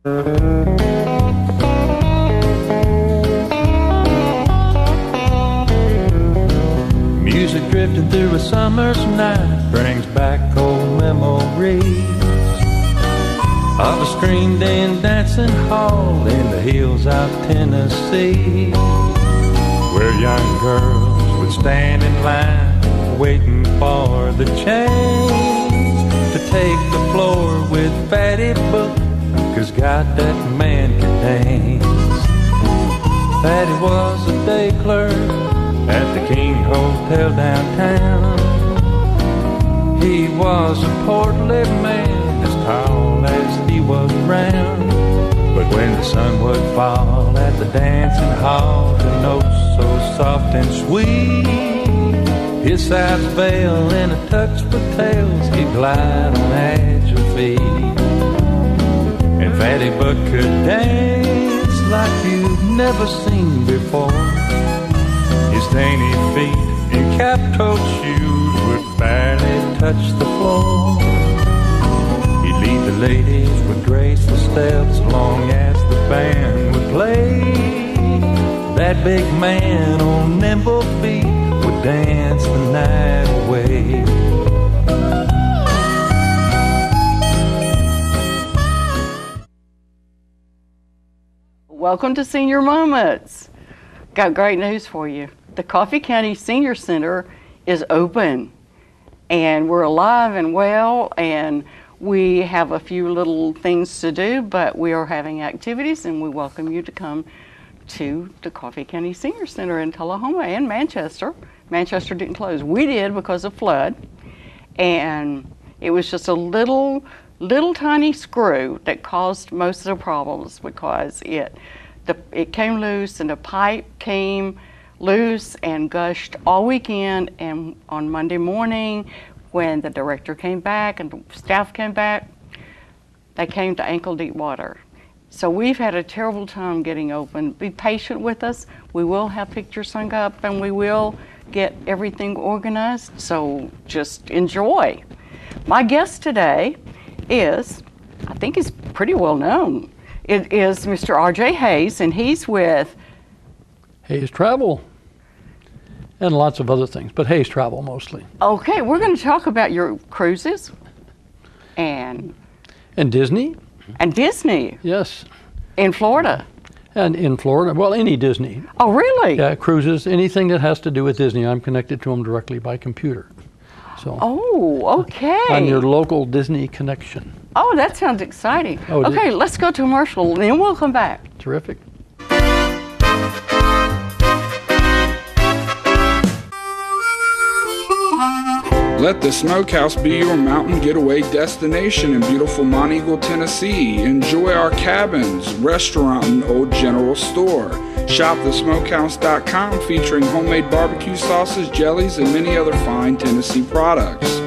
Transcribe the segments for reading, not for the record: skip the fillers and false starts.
Music drifting through a summer's night brings back old memories of a screened in dancing hall in the hills of Tennessee, where young girls would stand in line waiting for the change to take the floor with Fatty Book, 'cause God, that man could dance. Fatty was a day clerk at the King Hotel downtown. He was a portly man, as tall as he was round. But when the sun would fall at the dancing hall, the notes so soft and sweet, his sides fell in a touch with tails, he'd glide on agile feet. And Fatty Buck could dance like you'd never seen before. His dainty feet in cap-toed shoes would barely touch the floor. He'd lead the ladies with graceful steps long as the band would play. That big man on nimble feet would dance the night away. Welcome to Senior Moments. Got great news for you. The Coffee County Senior Center is open, and we're alive and well, and we have a few little things to do, but we are having activities, and we welcome you to come to the Coffee County Senior Center in Tullahoma and Manchester. Manchester didn't close. We did because of flood, and it was just a little tiny screw that caused most of the problems, because it came loose, and the pipe came loose and gushed all weekend. And on Monday morning, when the director came back and the staff came back, they came to ankle deep water. So we've had a terrible time getting open. Be patient with us. We will have pictures hung up, and we will get everything organized, so just enjoy. My guest today is, I think he's pretty well known. It is Mr. R.J. Hayes, and he's with Hayes Travel and lots of other things, but Hayes Travel mostly. Okay, we're going to talk about your cruises and Disney. And Disney. Yes. In Florida. And in Florida, well, any Disney. Oh, really? Yeah, cruises, anything that has to do with Disney, I'm connected to them directly by computer. So. Oh, okay. I'm your local Disney connection. Oh, that sounds exciting. Oh, okay, let's go to commercial, then we'll come back. Terrific. Let the Smokehouse be your mountain getaway destination in beautiful Monteagle, Tennessee. Enjoy our cabins, restaurant, and old general store. Shop thesmokehouse.com, featuring homemade barbecue sauces, jellies, and many other fine Tennessee products.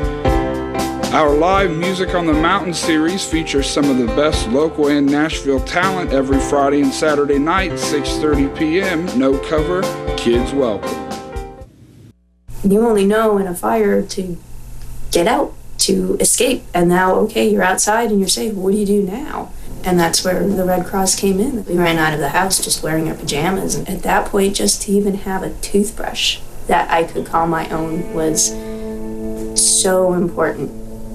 Our live Music on the Mountain series features some of the best local and Nashville talent every Friday and Saturday night, 6:30 p.m. No cover, kids welcome. You only know in a fire to get out, to escape. And now, okay, you're outside and you're safe. What do you do now? And that's where the Red Cross came in. We ran out of the house just wearing our pajamas. And at that point, just to even have a toothbrush that I could call my own was so important.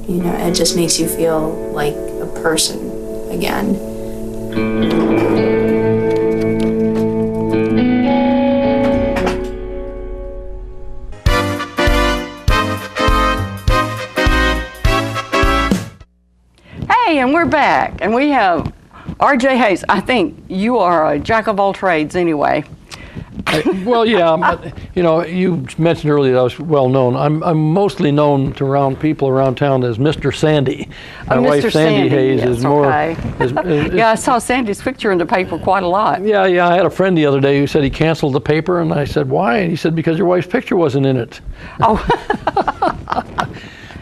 You know, it just makes you feel like a person again. And we're back, and we have R.J. Hayes. I think you are a jack of all trades anyway. Well, yeah, you know, you mentioned earlier that I was well known. I'm mostly known to people around town as Mr. Sandy. My wife, Sandy Hayes, is more. Okay. Yeah, I saw Sandy's picture in the paper quite a lot. Yeah, I had a friend the other day who said he canceled the paper, and I said, why? And he said, because your wife's picture wasn't in it. Oh.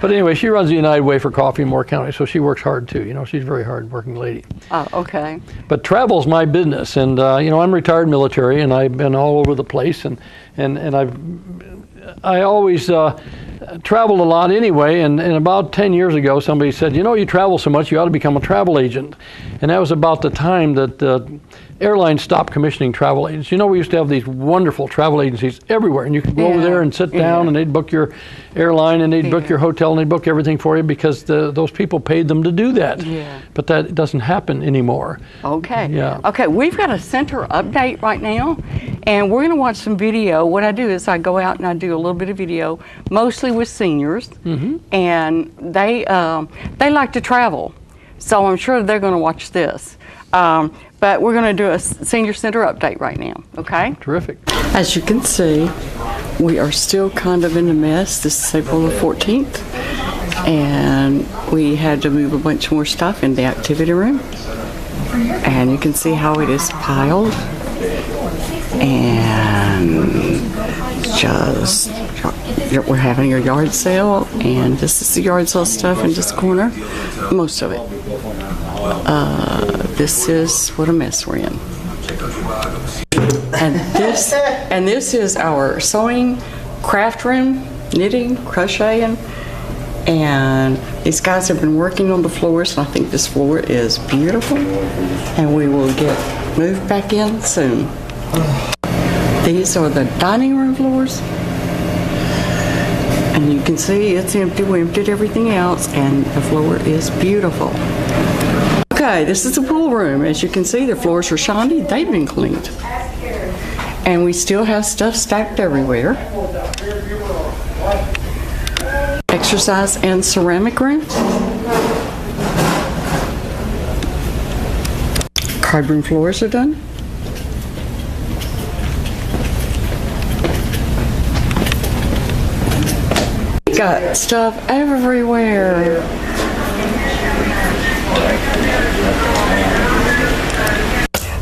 But anyway, she runs the United Way for Coffee in Moore County, so she works hard too. You know, she's a very hard-working lady. Oh, okay. But travel's my business, and you know, I'm retired military, and I've been all over the place, and I always traveled a lot anyway. And about 10 years ago, somebody said, you know, you travel so much, you ought to become a travel agent. And that was about the time that airlines stopped commissioning travel agents. You know, we used to have these wonderful travel agencies everywhere, and you could go over there and sit down, and they'd book your airline, and they'd book your hotel, and they'd book everything for you because those people paid them to do that. Yeah. But that doesn't happen anymore. Okay. Yeah. Okay, we've got a center update right now, and we're going to watch some video. What I do is I go out and I do a little bit of video, mostly with seniors, and they like to travel, so I'm sure they're going to watch this. But we're going to do a senior center update right now, okay? Terrific. As you can see, we are still kind of in a mess. This is April the 14th, and we had to move a bunch more stuff in the activity room. And you can see how it is piled. And just, we're having a yard sale, and this is the yard sale stuff in this corner, most of it. This is what a mess we're in. And this is our sewing, craft room, knitting, crocheting, and these guys have been working on the floors, and I think this floor is beautiful, and we will get moved back in soon. These are the dining room floors, and you can see it's empty. We emptied everything else, and the floor is beautiful. Okay, this is the pool room. As you can see, the floors are shiny. They've been cleaned. And we still have stuff stacked everywhere. Exercise and ceramic room. Card room floors are done. Got stuff everywhere.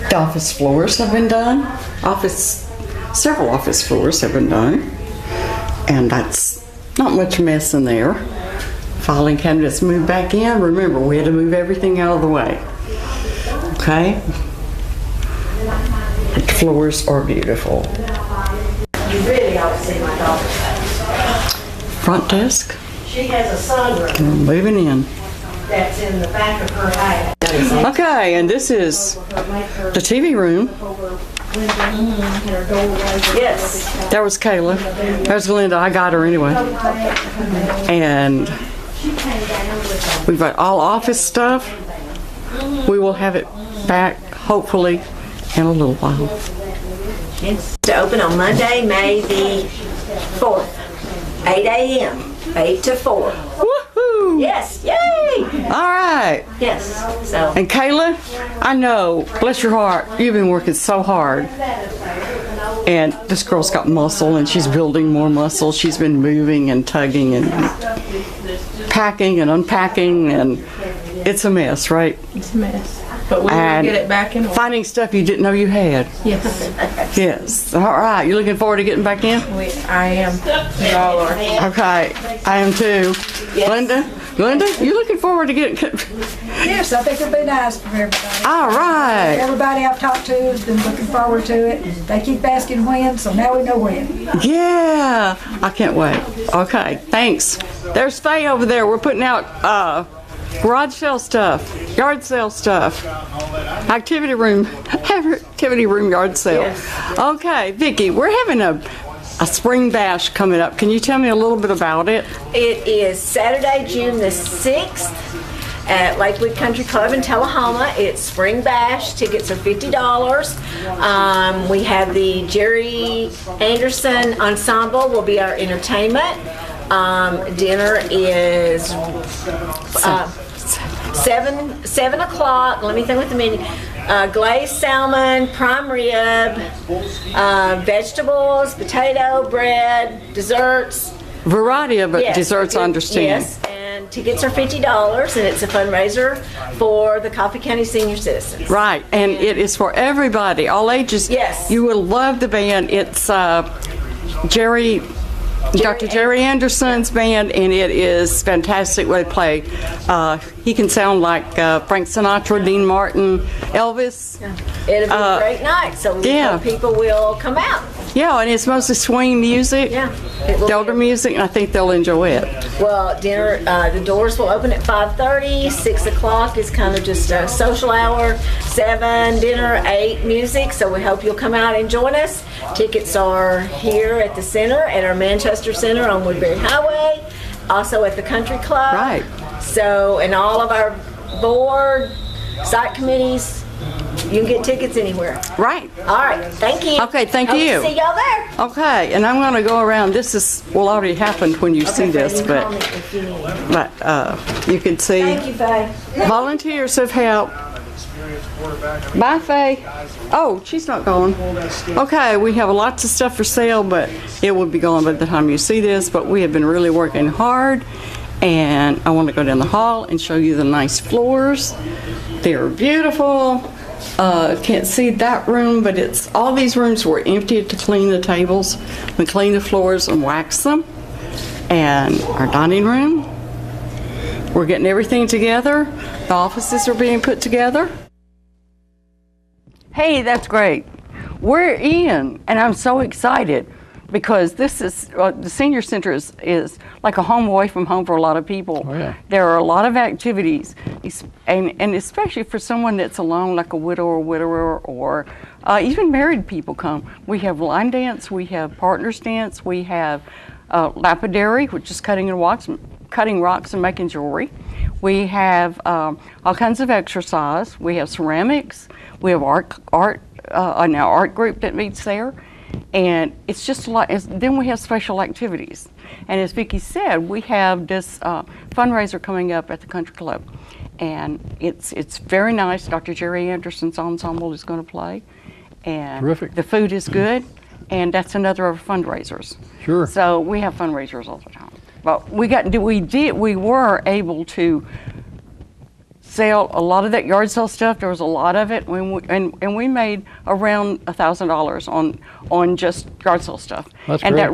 The office floors have been done. Several office floors have been done. And that's not much mess in there. Filing cabinets moved back in. Remember, we had to move everything out of the way. Okay? The floors are beautiful. You really ought to see my daughter. Front desk. She has a sunroom We're moving in. that's in the back of her house. Okay, and this is the TV room. Yes. There was Kayla. There's Linda. I got her anyway. And we've got all office stuff. We will have it back, hopefully, in a little while. It's to open on Monday, May the 4th, 8 a.m., 8 to 4. Woohoo! Yes, yay! All right. Yes, so. And Kayla, I know, bless your heart, you've been working so hard. And this girl's got muscle, and she's building more muscle. She's been moving and tugging and packing and unpacking, and it's a mess, right? It's a mess. But we will And get it back in order. finding stuff you didn't know you had. Yes, Yes. All right. You looking forward to getting back in? I am. We all are. Okay. I am too. Linda, you looking forward to getting? Yes, I think it'll be nice for everybody. All right. Everybody I've talked to has been looking forward to it. They keep asking when, so now we know when. Yeah. I can't wait. Okay. Thanks. There's Faye over there. We're putting out garage sale stuff, yard sale stuff, activity room yard sale. Okay, Vicki, we're having a spring bash coming up. Can you tell me a little bit about it? It is Saturday, June the 6th at Lakewood Country Club in Tullahoma. It's Spring Bash. Tickets are $50. We have the Jerry Anderson Ensemble will be our entertainment. Dinner is 7 o'clock. Let me think with the menu. Glazed salmon, prime rib, vegetables, potato, bread, desserts. Variety of Yes, desserts, I understand. Yes, and tickets are $50, and it's a fundraiser for the Coffee County Senior Citizens. Right, and it is for everybody, all ages. Yes. You will love the band. It's Jerry Dr. Jerry Anderson's band, and it is fantastic what they play. He can sound like Frank Sinatra, Dean Martin, Elvis. It'll be a great night, so we hope people will come out. Yeah, and it's mostly swing music, elder music, and I think they'll enjoy it. Well, dinner, the doors will open at 5:30. 6 o'clock is kind of just a social hour. 7, dinner, 8, music. So we hope you'll come out and join us. Tickets are here at the center, at our Manchester Center on Woodbury Highway, also at the Country Club. Right. So, and all of our board, site committees, you can get tickets anywhere. Right. All right. Thank you. Okay, thank Hope you. to see y'all there. Okay, and I'm going to go around. This will already happened when you see this, but you can see. Thank you, Faye. Volunteers have helped. Bye, Faye. Oh, she's not gone. Okay, we have lots of stuff for sale, but it will be gone by the time you see this. But we have been really working hard, and I want to go down the hall and show you the nice floors. They're beautiful. Can't see that room, but it's all these rooms were emptied to clean the tables. We clean the floors and wax them. And our dining room, we're getting everything together. The offices are being put together. Hey, that's great. We're in, and I'm so excited because this is the senior center is like a home away from home for a lot of people. Oh, yeah. There are a lot of activities, and especially for someone that's alone, like a widow or widower, or even married people come. We have line dance, we have partners dance, we have lapidary, which is cutting rocks and making jewelry. We have all kinds of exercise. We have ceramics. We have art group that meets there. And it's just a lot. Then we have special activities. And as Vicki said, we have this fundraiser coming up at the Country Club. And it's very nice. Dr. Jerry Anderson's ensemble is going to play. And Terrific. The food is good. And that's another of our fundraisers. Sure. So we have fundraisers all the time. But we were able to sell a lot of that yard sale stuff. There was a lot of it, and we made around $1,000 on just yard sale stuff. That's and great. that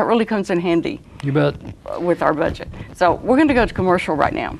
really comes in handy. You bet. With our budget. So we're going to go to commercial right now.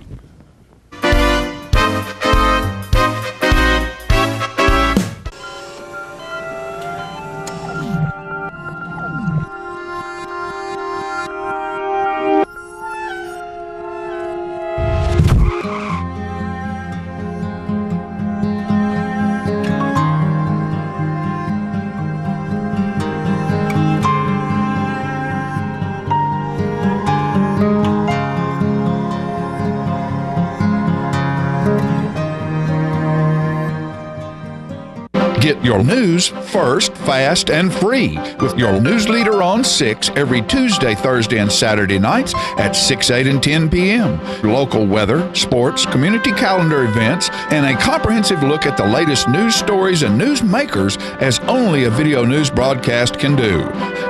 Get your news first, fast, and free with your news leader on 6 every Tuesday, Thursday, and Saturday nights at 6, 8, and 10 p.m. Local weather, sports, community calendar events, and a comprehensive look at the latest news stories and news makers as only a video news broadcast can do.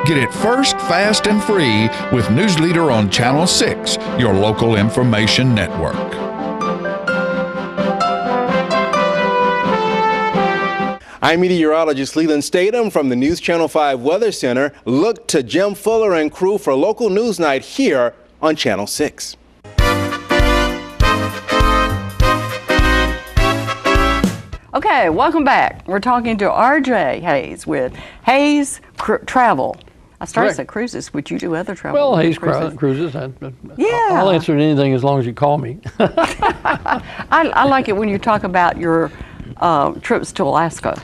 Get it first, fast, and free with News Leader on Channel 6, your local information network. I'm meteorologist Leland Statham from the News Channel 5 Weather Center. Look to Jim Fuller and crew for local news night here on Channel 6. Okay, welcome back. We're talking to R.J. Hayes with Hayes Travel. I started to say cruises. Would you do other travel? Well, Hayes Cruises. Yeah. I'll answer anything as long as you call me. I like it when you talk about your trips to Alaska.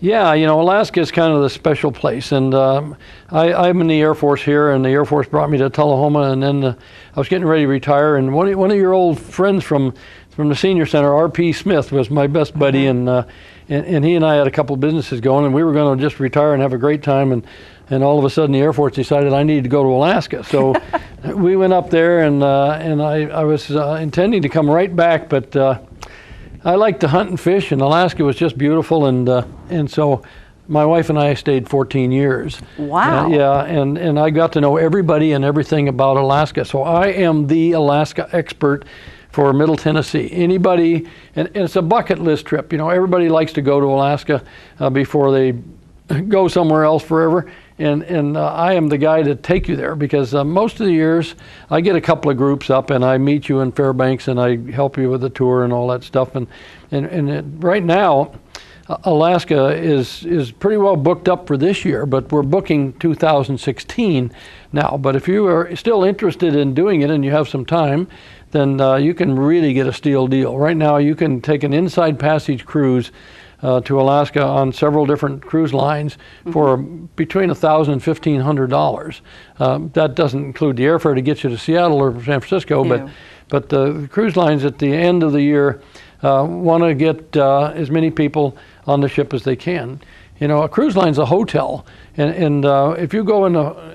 Yeah, you know, Alaska is kind of the special place, and I'm in the Air Force here, and the Air Force brought me to Tullahoma, and then I was getting ready to retire, and one of your old friends from the Senior Center, R.P. Smith, was my best buddy, and he and I had a couple of businesses going, and we were going to just retire and have a great time, and all of a sudden the Air Force decided I needed to go to Alaska, so we went up there, and I was intending to come right back, but I like to hunt and fish, and Alaska was just beautiful, and so my wife and I stayed 14 years. Wow. Yeah, and I got to know everybody and everything about Alaska. So I am the Alaska expert for Middle Tennessee. Anybody, and it's a bucket list trip. You know, everybody likes to go to Alaska before they go somewhere else forever. and I am the guy to take you there, because most of the years I get a couple of groups up and I meet you in Fairbanks and I help you with the tour and all that stuff. And right now, Alaska is pretty well booked up for this year, but we're booking 2016 now. But if you are still interested in doing it and you have some time, then you can really get a steal deal. Right now, you can take an Inside Passage cruise to Alaska on several different cruise lines for between $1,000 and $1,500. That doesn't include the airfare to get you to Seattle or San Francisco, but the cruise lines at the end of the year want to get as many people on the ship as they can. You know, a cruise line's a hotel, and if you go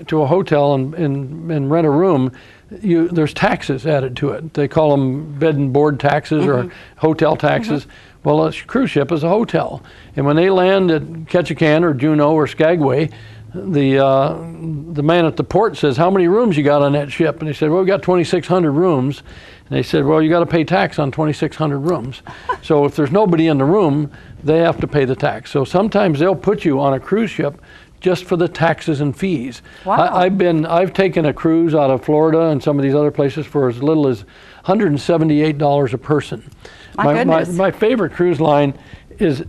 to a hotel and rent a room, there's taxes added to it. They call them bed and board taxes or hotel taxes. Well, a cruise ship is a hotel, and when they land at Ketchikan or Juneau or Skagway, the man at the port says, "How many rooms you got on that ship?" And they said, "Well, we got 2,600 rooms." And they said, "Well, you got to pay tax on 2,600 rooms." So if there's nobody in the room, they have to pay the tax. So sometimes they'll put you on a cruise ship just for the taxes and fees. Wow. I've taken a cruise out of Florida and some of these other places for as little as $178 a person. My favorite cruise line is,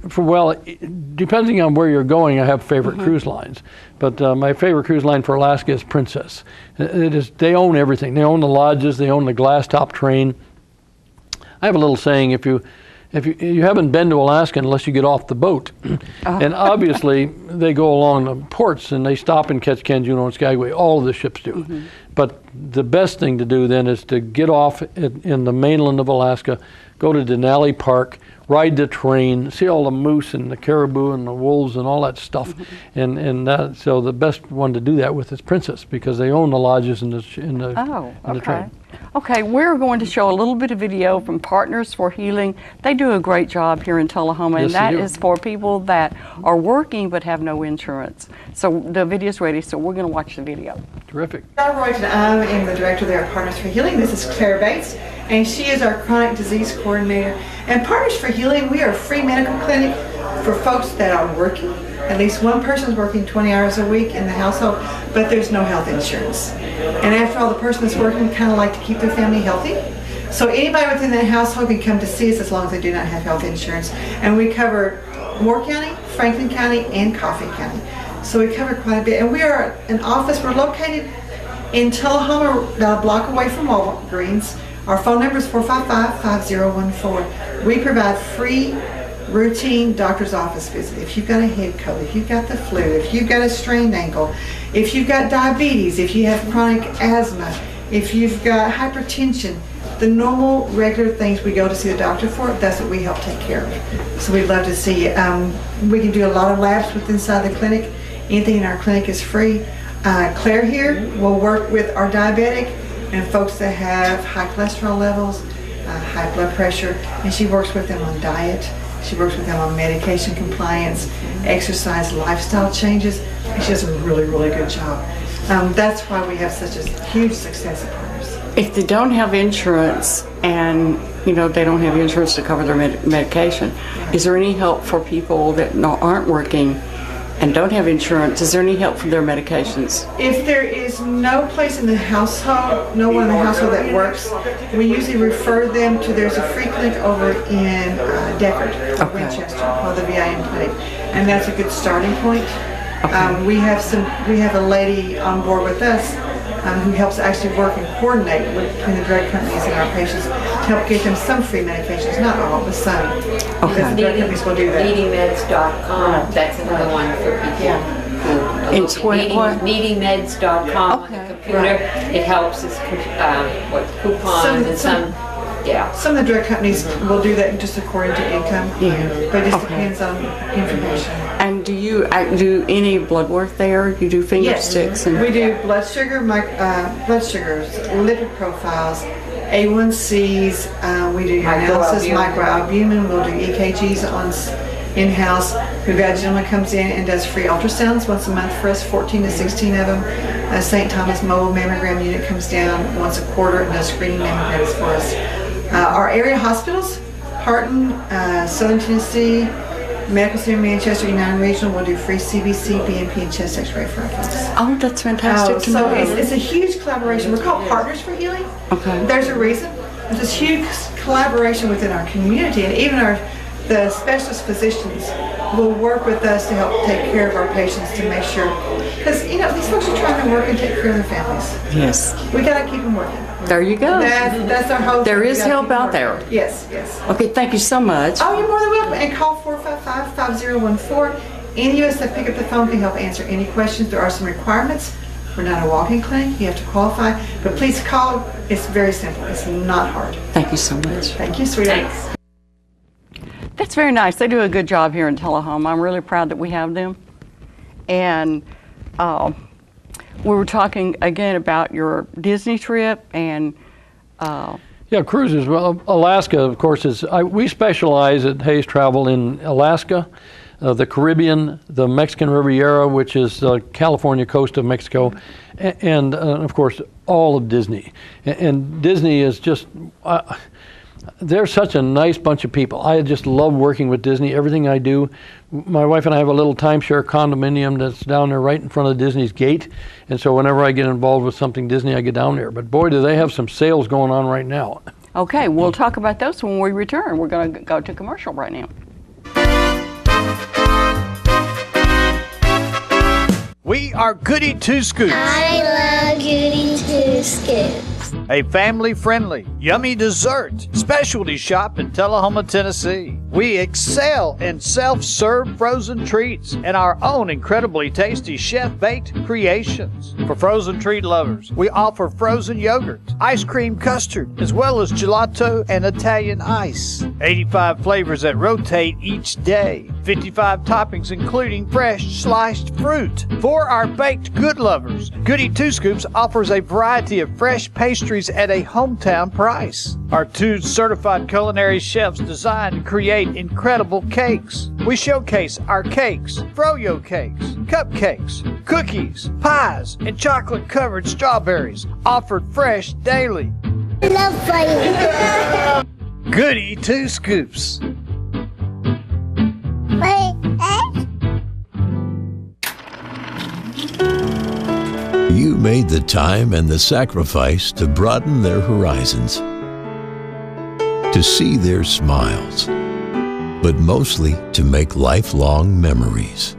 depending on where you're going, I have favorite cruise lines. But my favorite cruise line for Alaska is Princess. They own everything. They own the lodges. They own the glass top train. I have a little saying: if you haven't been to Alaska unless you get off the boat, and obviously they go along the ports and they stop in Ketchikan, Juneau, and Skagway. All of the ships do. But the best thing to do then is to get off in the mainland of Alaska, go to Denali Park, ride the train, see all the moose and the caribou and the wolves and all that stuff. So the best one to do that with is Princess, because they own the lodges in the train. Okay, we're going to show a little bit of video from Partners for Healing. They do a great job here in Tullahoma, and that is for people that are working but have no insurance. So the video's ready, so we're going to watch the video. Terrific. I am the director there at Partners for Healing. This is Claire Bates, and she is our chronic disease coordinator. And Partners for Healing, we are a free medical clinic for folks that are working. At least one person's working 20 hours a week in the household, but there's no health insurance. And after all, the person that's working kind of like to keep their family healthy. So anybody within that household can come to see us as long as they do not have health insurance. And we cover Moore County, Franklin County, and Coffee County. So we cover quite a bit. And we are an office, we're located in Tullahoma, about a block away from Walgreens. Our phone number is 455-5014. We provide free routine doctor's office visit. If you've got a head cold, if you've got the flu, if you've got a strained ankle, if you've got diabetes, if you have chronic asthma, if you've got hypertension, the normal regular things we go to see the doctor for, that's what we help take care of. So we'd love to see you. We can do a lot of labs inside the clinic. Anything in our clinic is free. Claire here will work with our diabetic and folks that have high cholesterol levels, high blood pressure, and she works with them on diet. She works with them on medication compliance, exercise, lifestyle changes, and she does a really, really good job. That's why we have such a huge success at Partners. If they don't have insurance and they don't have insurance to cover their medication, is there any help for people that aren't working and don't have insurance? Is there any help for their medications? If there is no place in the household, no one in the household that works, we usually refer them to, there's a free clinic over in Deckard, Winchester, called the VIM Clinic, and that's a good starting point. We have a lady on board with us who helps actually work and coordinate between the drug companies and our patients to help get them some free medications, not all, but some. Because the drug companies will do that. Needymeds.com, that's another one for people. It's Needymeds.com on the computer. It helps us coupons and some. Yeah. Some of the drug companies will do that just according to income, but it just depends on information. And do you do any blood work there? You do finger sticks? And we do blood sugars, lipid profiles, A1Cs. We do urinalysis, microalbumin. We'll do EKGs in-house. We've got a gentleman comes in and does free ultrasounds once a month for us, 14 to 16 of them. St. Thomas mobile mammogram unit comes down once a quarter and does screening mammograms for us. Our area hospitals, Harton, Southern Tennessee, Medical Center Manchester, United Regional will do free CBC, BNP, and chest x-ray for our folks. Oh, that's fantastic to know. So it's a huge collaboration. We're called Partners for Healing. Okay. There's a reason. There's this huge collaboration within our community, and even the specialist physicians will work with us to help take care of our patients to make sure, because these folks are trying to work and take care of their families. Yes. We got to keep them working. There you go. That's our hope. There is help out there. Yes, yes. Okay, thank you so much. Oh, you're more than welcome. And call 455-5014. Any of us that pick up the phone can help answer any questions. There are some requirements. We're not a walk-in clinic. You have to qualify. But please call. It's very simple. It's not hard. Thank you so much. Thank you, sweetheart. Thanks. That's very nice. They do a good job here in Tullahoma. I'm really proud that we have them. And we were talking again about your Disney trip and yeah, cruises. Well, Alaska, of course, we specialize at Hayes Travel in Alaska, the Caribbean, the Mexican Riviera, which is the California coast of Mexico, and of course, all of Disney. And Disney is just, they're such a nice bunch of people. I just love working with Disney. Everything I do, my wife and I have a little timeshare condominium that's down there right in front of Disney's gate. And so whenever I get involved with something Disney, I get down there. But boy, do they have some sales going on right now. Okay, we'll talk about those when we return. We're going to go to commercial right now. We are Goody Two Scoops. I love Goody Two Scoops. A family-friendly, yummy dessert specialty shop in Tullahoma, Tennessee. We excel in self-serve frozen treats and our own incredibly tasty chef-baked creations. For frozen treat lovers, we offer frozen yogurt, ice cream custard, as well as gelato and Italian ice. 85 flavors that rotate each day. 55 toppings including fresh sliced fruit. For our baked good lovers, Goody Two Scoops offers a variety of fresh pastries at a hometown price. Our 2 certified culinary chefs design and create incredible cakes. We showcase our cakes, froyo cakes, cupcakes, cookies, pies, and chocolate-covered strawberries, offered fresh daily. Love fighting. Goody Two Scoops. You made the time and the sacrifice to broaden their horizons, to see their smiles, but mostly to make lifelong memories.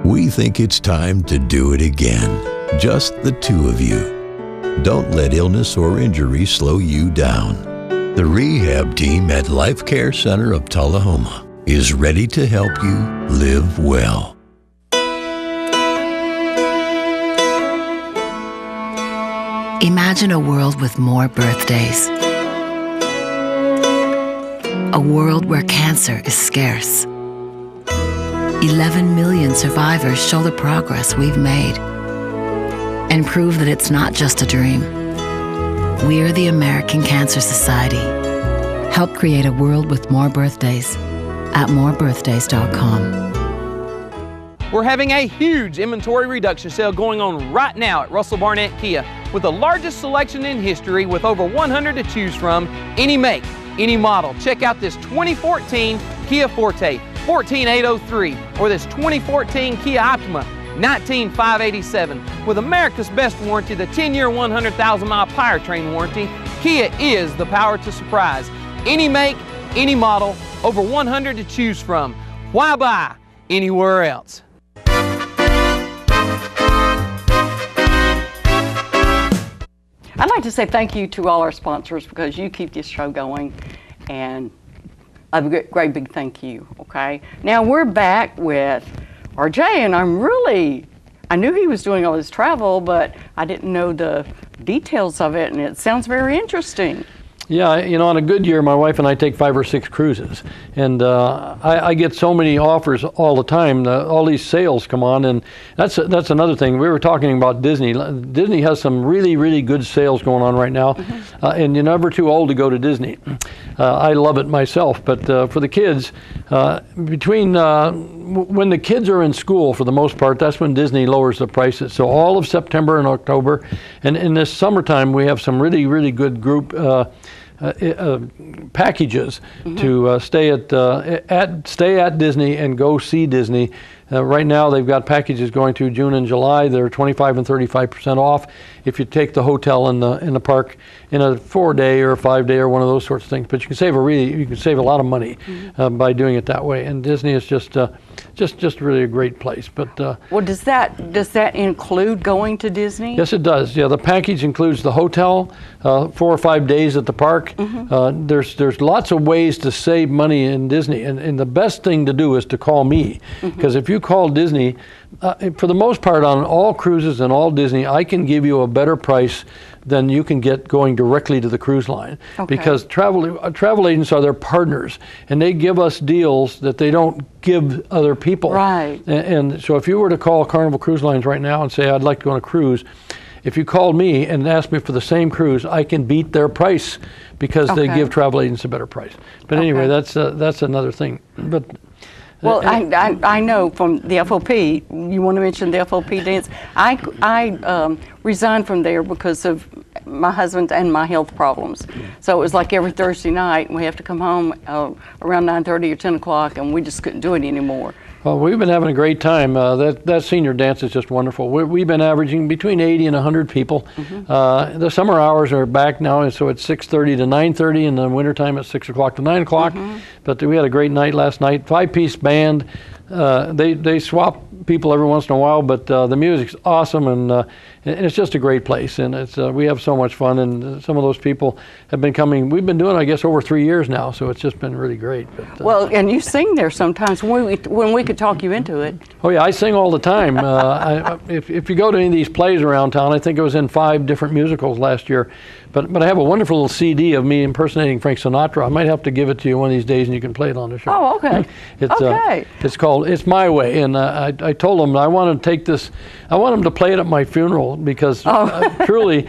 We think it's time to do it again, just the 2 of you. Don't let illness or injury slow you down. The rehab team at Life Care Center of Tullahoma is ready to help you live well. Imagine a world with more birthdays. A world where cancer is scarce. 11 million survivors show the progress we've made and prove that it's not just a dream. We're the American Cancer Society. Help create a world with more birthdays at morebirthdays.com. We're having a huge inventory reduction sale going on right now at Russell Barnett Kia with the largest selection in history with over 100 to choose from, any make, any model. Check out this 2014 Kia Forte, 14803, or this 2014 Kia Optima, 19587. With America's best warranty, the 10-year, 100,000-mile powertrain warranty, Kia is the power to surprise. Any make, any model, over 100 to choose from. Why buy anywhere else? I'd like to say thank you to all our sponsors because you keep this show going, and a great big thank you, okay? Now we're back with RJ, and I knew he was doing all this travel, but I didn't know the details of it, and it sounds very interesting. Yeah, on a good year, my wife and I take 5 or 6 cruises, and I get so many offers all the time. All these sales come on, and that's another thing. We were talking about Disney. Disney has some really, really good sales going on right now, and you're never too old to go to Disney. I love it myself, but for the kids, when the kids are in school, for the most part, that's when Disney lowers the prices. So all of September and October, and in this summertime, we have some really, really good group packages to stay at Disney and go see Disney. Right now, they've got packages going through June and July. They're 25 and 35% off if you take the hotel in the park in a 4-day or a 5-day or one of those sorts of things. But you can save a lot of money by doing it that way. And Disney is just really a great place. But well, does that include going to Disney? Yes, it does. Yeah, the package includes the hotel, 4 or 5 days at the park. There's lots of ways to save money in Disney, and the best thing to do is to call me, because if you call Disney, for the most part on all cruises and all Disney, I can give you a better price than you can get going directly to the cruise line, because travel agents are their partners, and they give us deals that they don't give other people. Right. And so if you were to call Carnival Cruise Lines right now and say, I'd like to go on a cruise, if you called me and asked me for the same cruise, I can beat their price because they give travel agents a better price. But anyway, that's another thing. But well, I know from the FOP, you want to mention the FOP dance? I resigned from there because of my husband and my health problems. So it was like every Thursday night, and we have to come home around 9:30 or 10 o'clock, and we just couldn't do it anymore. Well, we've been having a great time. That senior dance is just wonderful. We've been averaging between 80 and 100 people. The summer hours are back now, and so it's 6:30 to 9:30, and the wintertime it's 6 o'clock to 9 o'clock. But we had a great night last night. 5-piece band. They swap people every once in a while, but the music's awesome, and it's just a great place, and we have so much fun, and some of those people have been coming. We've been doing it, I guess, over 3 years now, so it's just been really great. But, well, and you sing there sometimes when we could talk you into it. Oh yeah, I sing all the time. If you go to any of these plays around town, I think I was in 5 different musicals last year. But I have a wonderful little CD of me impersonating Frank Sinatra. I might have to give it to you one of these days, and you can play it on the show. Oh, okay. It's called "It's My Way," and I told them I want to take this. I want them to play it at my funeral because truly,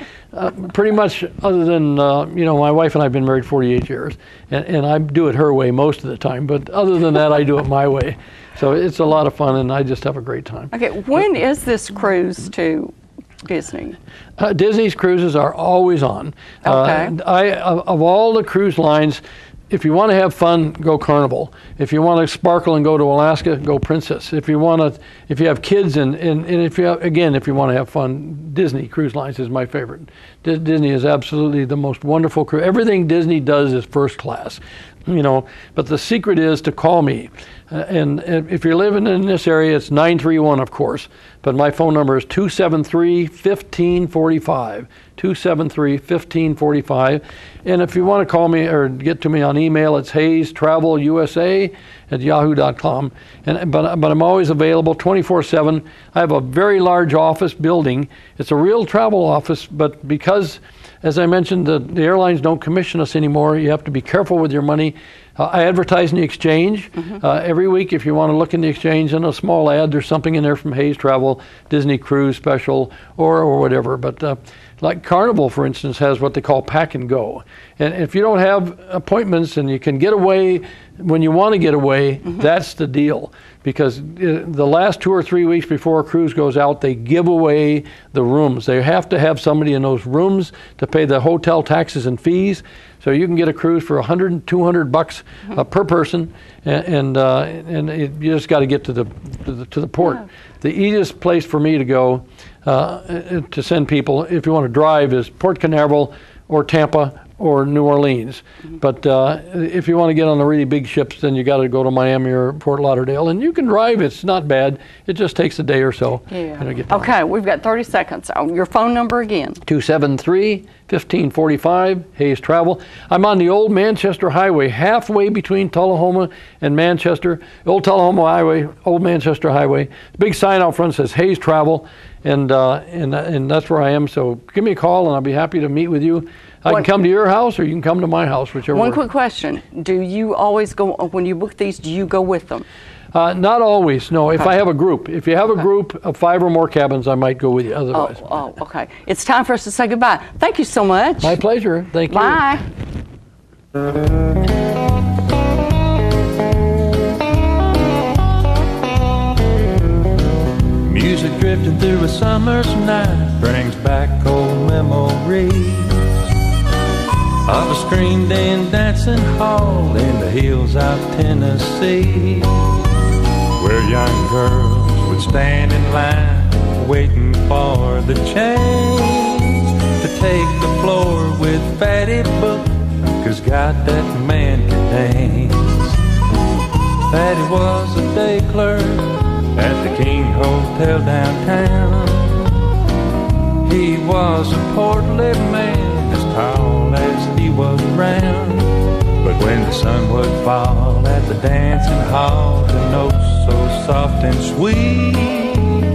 pretty much, other than my wife and I have been married 48 years, and I do it her way most of the time. But other than that, I do it my way. So it's a lot of fun, and I just have a great time. Okay, when is this cruise to Disney? Disney's cruises are always on. Okay. Of all the cruise lines, if you want to have fun, go Carnival. If you want to sparkle and go to Alaska, go Princess. If you have kids and if you want to have fun, Disney Cruise Lines is my favorite. Disney is absolutely the most wonderful cruise. Everything Disney does is first class. But the secret is to call me. And if you're living in this area, it's 931, of course. But my phone number is 273-1545. 273-1545. And if you want to call me or get to me on email, it's haystravelusa@yahoo.com. But I'm always available 24/7. I have a very large office building. It's a real travel office, but because, as I mentioned, the airlines don't commission us anymore, you have to be careful with your money. I advertise in the Exchange every week. If you want to look in the Exchange in a small ad, there's something in there from Hayes Travel, Disney Cruise Special, or whatever. But like Carnival, for instance, has what they call pack and go. And if you don't have appointments and you can get away when you want to get away, that's the deal. Because the last 2 or 3 weeks before a cruise goes out, they give away the rooms. They have to have somebody in those rooms to pay the hotel taxes and fees. So you can get a cruise for $100 and $200 per person, and you just got to get to the port. Yeah. The easiest place for me to go to send people, if you want to drive, is Port Canaveral or Tampa or New Orleans. But if you want to get on the really big ships, then you got to go to Miami or Fort Lauderdale. And you can drive, it's not bad. It just takes a day or so. Yeah. Okay, we've got 30 seconds. Your phone number again. 273-1545, Hayes Travel. I'm on the Old Manchester Highway, halfway between Tullahoma and Manchester. Old Tullahoma Highway, Old Manchester Highway. Big sign out front says Hayes Travel, and that's where I am. So give me a call, and I'll be happy to meet with you. I can come to your house, or you can come to my house, whichever. One quick question. Do you always go, when you book these, do you go with them? Not always, no. If I have a group. If you have a group of 5 or more cabins, I might go with you otherwise. Oh, okay. It's time for us to say goodbye. Thank you so much. My pleasure. Thank you. Bye. Music drifting through a summer's night brings back old memories of a screamed in dancing hall in the hills of Tennessee, where young girls would stand in line waiting for the change to take the floor with Fatty Book, 'cause God, that man could dance. Fatty was a day clerk at the King Hotel downtown. He was a portly man, as tall as he was round. But when the sun would fall at the dancing hall, the notes so soft and sweet,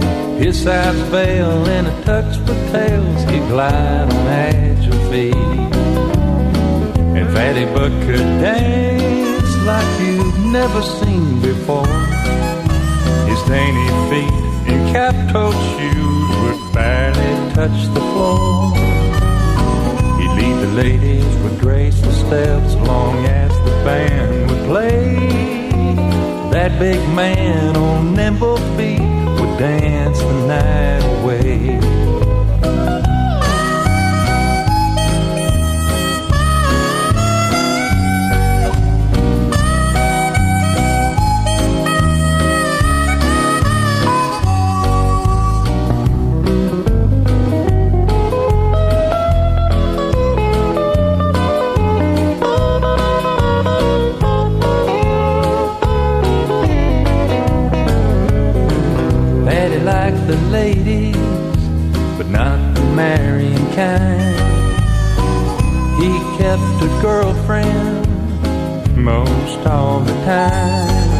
his sides fell in a tux with tails, he'd glide on agile feet. And Fatty Buck could dance like you'd never seen before. His dainty feet in cap-toed shoes would barely touch the floor. He'd lead the ladies with graceful steps long as the band would play. That big man on nimble feet would dance the night away. The ladies, but not the marrying kind. He kept a girlfriend most all the time.